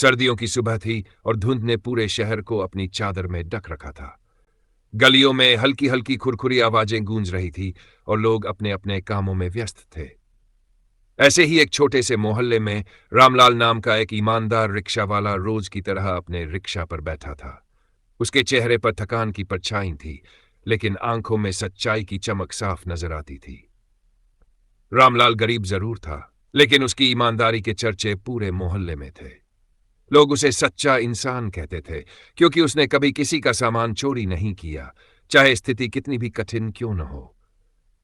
सर्दियों की सुबह थी और धुंध ने पूरे शहर को अपनी चादर में ढक रखा था। गलियों में हल्की हल्की खुरखुरी आवाजें गूंज रही थी और लोग अपने अपने कामों में व्यस्त थे। ऐसे ही एक छोटे से मोहल्ले में रामलाल नाम का एक ईमानदार रिक्शा वाला रोज की तरह अपने रिक्शा पर बैठा था। उसके चेहरे पर थकान की परछाई थी, लेकिन आंखों में सच्चाई की चमक साफ नजर आती थी। रामलाल गरीब जरूर था, लेकिन उसकी ईमानदारी के चर्चे पूरे मोहल्ले में थे। लोग उसे सच्चा इंसान कहते थे, क्योंकि उसने कभी किसी का सामान चोरी नहीं किया, चाहे स्थिति कितनी भी कठिन क्यों न हो।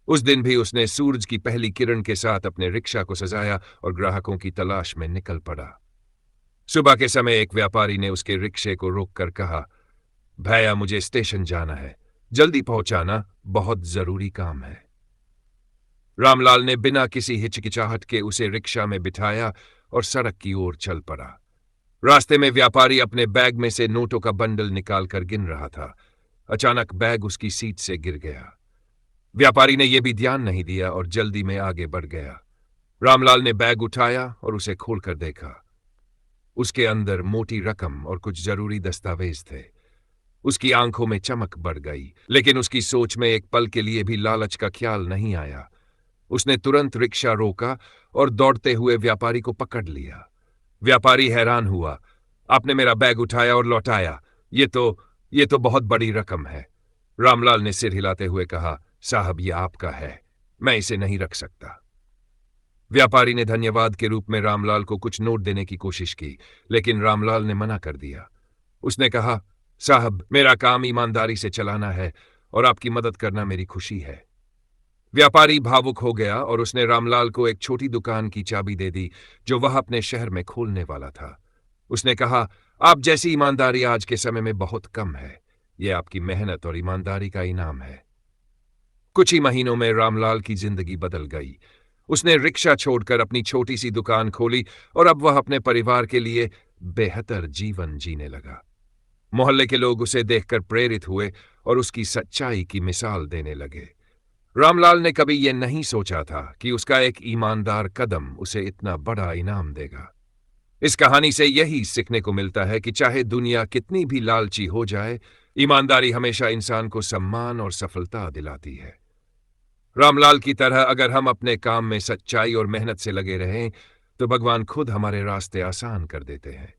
उस दिन भी उसने सूरज की पहली किरण के साथ अपने रिक्शा को सजाया और ग्राहकों की तलाश में निकल पड़ा। सुबह के समय एक व्यापारी ने उसके रिक्शे को रोककर कहा, भैया मुझे स्टेशन जाना है, जल्दी पहुंचाना, बहुत जरूरी काम है। रामलाल ने बिना किसी हिचकिचाहट के उसे रिक्शा में बिठाया और सड़क की ओर चल पड़ा। रास्ते में व्यापारी अपने बैग में से नोटों का बंडल निकालकर गिन रहा था। अचानक बैग उसकी सीट से गिर गया। व्यापारी ने यह भी ध्यान नहीं दिया और जल्दी में आगे बढ़ गया। रामलाल ने बैग उठाया और उसे खोलकर देखा। उसके अंदर मोटी रकम और कुछ जरूरी दस्तावेज थे। उसकी आंखों में चमक बढ़ गई, लेकिन उसकी सोच में एक पल के लिए भी लालच का ख्याल नहीं आया। उसने तुरंत रिक्शा रोका और दौड़ते हुए व्यापारी को पकड़ लिया। व्यापारी हैरान हुआ, आपने मेरा बैग उठाया और लौटाया, ये तो बहुत बड़ी रकम है। रामलाल ने सिर हिलाते हुए कहा, साहब ये आपका है, मैं इसे नहीं रख सकता। व्यापारी ने धन्यवाद के रूप में रामलाल को कुछ नोट देने की कोशिश की, लेकिन रामलाल ने मना कर दिया। उसने कहा, साहब मेरा काम ईमानदारी से चलाना है और आपकी मदद करना मेरी खुशी है। व्यापारी भावुक हो गया और उसने रामलाल को एक छोटी दुकान की चाबी दे दी जो वह अपने शहर में खोलने वाला था। उसने कहा, आप जैसी ईमानदारी आज के समय में बहुत कम है, यह आपकी मेहनत और ईमानदारी का इनाम है। कुछ ही महीनों में रामलाल की जिंदगी बदल गई। उसने रिक्शा छोड़कर अपनी छोटी सी दुकान खोली और अब वह अपने परिवार के लिए बेहतर जीवन जीने लगा। मोहल्ले के लोग उसे देखकर प्रेरित हुए और उसकी सच्चाई की मिसाल देने लगे। रामलाल ने कभी यह नहीं सोचा था कि उसका एक ईमानदार कदम उसे इतना बड़ा इनाम देगा। इस कहानी से यही सीखने को मिलता है कि चाहे दुनिया कितनी भी लालची हो जाए, ईमानदारी हमेशा इंसान को सम्मान और सफलता दिलाती है। रामलाल की तरह अगर हम अपने काम में सच्चाई और मेहनत से लगे रहें, तो भगवान खुद हमारे रास्ते आसान कर देते हैं।